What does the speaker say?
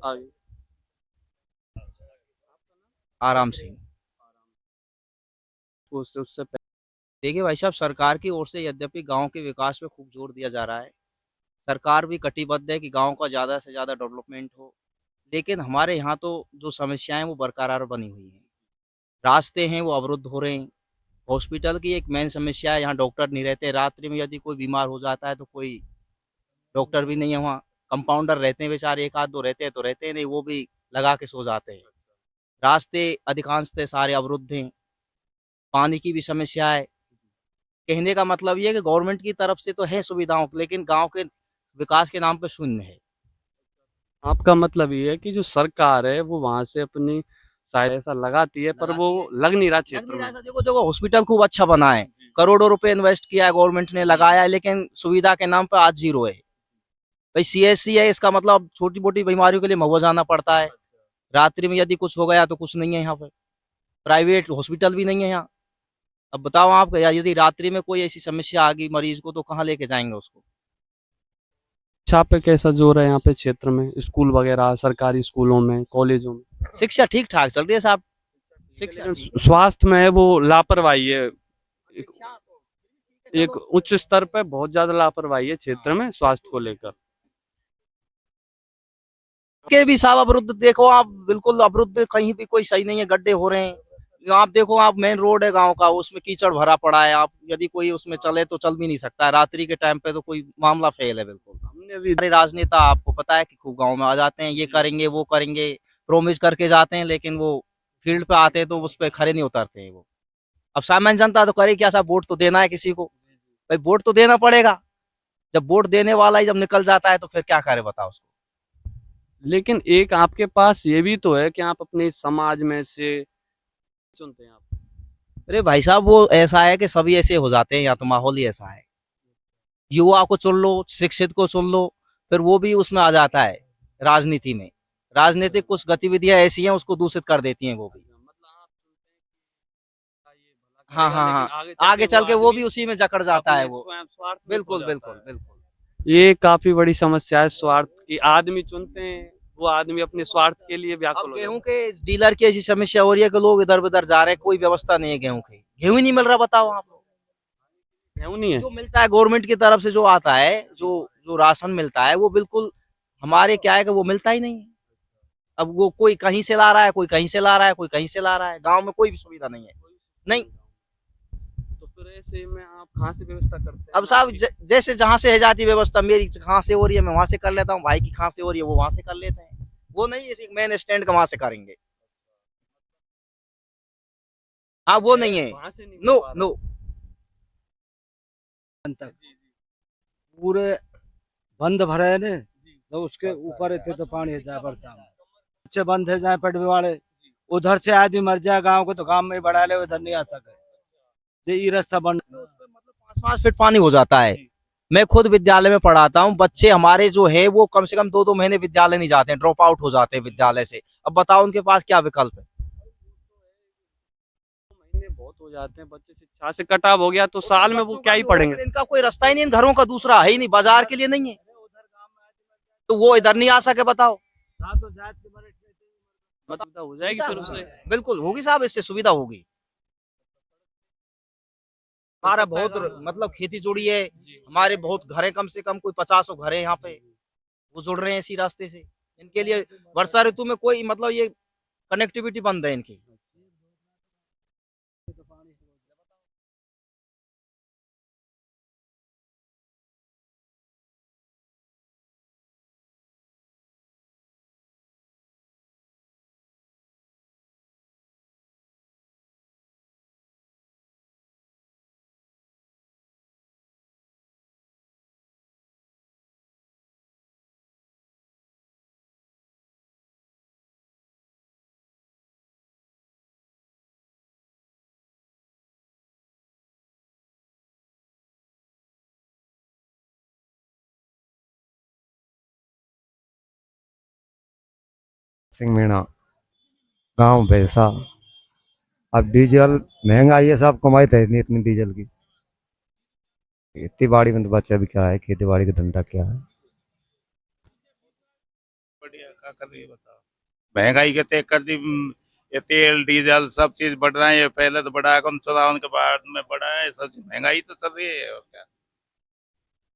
आगे। आराम सिंह। उससे देखिए भाई साहब, सरकार की ओर से यद्यपि गांव के विकास पे खूब जोर दिया जा रहा है। सरकार भी कटिबद्ध है कि गांव का ज़्यादा से ज़्यादा डेवलपमेंट हो। लेकिन हमारे यहाँ तो जो समस्याएं वो बरकरार बनी हुई हैं। रास्ते हैं वो अवरुद्ध हो रहे हैं। हॉस्पिटल की एक मेन समस्या है, यहाँ डॉक्टर नहीं रहते। रात्रि में यदि कोई बीमार हो जाता है तो कोई डॉक्टर भी नहीं है वहाँ। कंपाउंडर रहते हैं बेचारे, एक आध दो रहते हैं तो रहते हैं, नहीं वो भी लगा के सो जाते हैं। रास्ते अधिकांशतः सारे अवरुद्ध हैं। पानी की भी समस्या है। कहने का मतलब ये है कि गवर्नमेंट की तरफ से तो है सुविधाओं, लेकिन गांव के विकास के नाम पे शून्य है। आपका मतलब ये है कि जो सरकार है वो वहां से अपनी शायद ऐसा लगाती है, पर वो लगाती है, लग नहीं रहा लग क्षेत्र नहीं रहा में। था। देखो देखो, हॉस्पिटल खूब अच्छा बना है, करोड़ों रुपए इन्वेस्ट किया है गवर्नमेंट ने, लगाया है, लेकिन सुविधा के नाम पे आज जीरो है। भाई सीएससी है, इसका मतलब छोटी मोटी बीमारियों के लिए महुआ जाना पड़ता है। रात्रि में यदि कुछ हो गया तो कुछ नहीं है यहाँ पे। प्राइवेट हॉस्पिटल भी नहीं है यहाँ। अब बताओ आप, यदि रात्रि में कोई ऐसी समस्या आ गई मरीज को तो कहाँ लेके जाएंगे उसको। शिक्षा पे कैसा जोर है यहाँ पे क्षेत्र में, स्कूल वगैरह सरकारी स्कूलों में, कॉलेजों में? शिक्षा ठीक ठाक चल रही है साहब। शिक्षा लेकिन ठीक है। स्वास्थ्य में वो लापरवाही है। एक, शिक्षा तो एक चलो। उच्च स्तर पे बहुत ज्यादा लापरवाही है क्षेत्र में स्वास्थ्य को लेकर। के भी साहब अवरुद्ध देखो आप, बिल्कुल अवरुद्ध, कहीं भी कोई सही नहीं है, गड्ढे हो रहे हैं। आप देखो, आप मेन रोड है गांव का, उसमें कीचड़ भरा पड़ा है। आप यदि कोई उसमें चले तो चल भी नहीं सकता है। रात्रि के टाइम पे तो कोई मामला फेल है बिल्कुल। हमने भी हमारे राजनेता आपको पता है कि खूब गांव में आ जाते हैं, ये करेंगे वो करेंगे, प्रोमिस करके जाते हैं, लेकिन वो फील्ड पे आते हैं तो उस पर खड़े नहीं उतरते हैं वो। अब सामान्य जनता तो करे क्या साहब, वोट तो देना है किसी को। भाई वोट तो देना पड़ेगा। जब वोट देने वाला ही जब निकल जाता है तो फिर क्या करे बताओ उसको। लेकिन एक आपके पास ये भी तो है कि आप अपने समाज में से चुनते हैं आप। अरे भाई साहब, वो ऐसा है कि सभी ऐसे हो जाते हैं, या तो माहौल ही ऐसा है। युवा को चुन लो, शिक्षित को चुन लो, फिर वो भी उसमें आ जाता है राजनीति में। राजनीतिक कुछ गतिविधियां ऐसी हैं उसको दूषित कर देती हैं वो भी। मतलब आप ये भला हाँ करेगा, हाँ लेकिन हाँ। आगे चल के आगे वो चल के वो भी आदमी उसी में जकड़ जाता है अपने वो। स्वयं स्वार्थ में खो बिल्कुल जाता बिल्कुल है। बिल्कुल। ये काफी बड़ी समस्या है स्वार्थ की। आदमी चुनते हैं, वो आदमी अपने स्वार्थ के लिए अब व्याकुल हो गेहूं जाता के डीलर की ऐसी समस्या हो रही है कि लोग इधर उधर जा रहे हैं, कोई व्यवस्था नहीं है गेहूं की। गेहूं ही नहीं मिल रहा, बताओ आप। है। क्यों नहीं है? जो मिलता है गवर्नमेंट की तरफ से, जो आता है, जो जो राशन मिलता है वो बिल्कुल हमारे क्या है कि वो मिलता ही नहीं है। अब वो कोई कहीं से ला रहा है, कोई कहीं से ला रहा है, कोई कहीं से ला रहा है। गांव में कोई भी सुविधा नहीं है। नहीं। तो फिर ऐसे में आप कहाँ से व्यवस्था करते हैं अब अनाज साहब की? जैसे जहां से है जाती व्यवस्था, मेरी कहाँ से हो रही है मैं वहां से कर लेता हूँ, भाई की कहाँ से हो रही है वो वहां से कर लेते हैं। वो नहीं ऐसे मेन स्टैंड का वहां से करेंगे। हाँ वो नहीं है। वहां से नहीं हो नो पा नो। रहा। तक जी जी पूरे बंद भरे है ने, जी। तो उसके ऊपर थे तो पानी है जाए बरसा में अच्छे बंद है जाए पटवे वाले। उधर से आदमी मर जाए गांव को तो गांव में ही बढ़ा ले, उधर नहीं आ सके। ये रास्ता बंद। उस पे मतलब 5-5 फीट पानी हो जाता है। मैं खुद विद्यालय में पढ़ाता हूँ, बच्चे हमारे जो है वो कम से कम 2-2 महीने विद्यालय नहीं जाते हैं, ड्रॉप आउट हो जाते हैं विद्यालय से। अब बताओ उनके पास क्या विकल्प है। महीने बहुत हो जाते हैं, बच्चे शिक्षा से कटाव हो गया तो वो तो साल में वो बच्चों क्या का ही भी हो गया, पढ़ेंगे। फिर इनका कोई रास्ता ही नहीं, इन घरों का दूसरा है ही नहीं, बाजार के लिए नहीं है। तो वो इधर नहीं आ सके, बताओ। मतलब हो जाएगी सुविधा फिर होगी, उससे। बिल्कुल होगी साहब, इससे सुविधा होगी। हमारा सबसे बहुत पैगाम। मतलब खेती जुड़ी है। हमारे बहुत घर है, कम से कम कोई 50 घर है यहाँ पे, वो जुड़ रहे हैं इसी रास्ते से। इनके लिए वर्षा ऋतु में कोई मतलब ये कनेक्टिविटी बंद है इनकी। सिंह मीणा, गांव भैंसा। अब डीजल महंगाई है, सब कमाई तो है नहीं इतनी डीजल की। खेती बाड़ी में तो बच्चा भी क्या है, खेती बाड़ी का धंधा क्या है। क्या कर रही है बताओ। महंगाई के तय कर दी। ये तेल डीजल सब चीज बढ़ रहा है। ये पहले तो बढ़ा कौन चुनाव के बाद में बढ़ा है। सब चीज महंगाई तो चल रही है और क्या।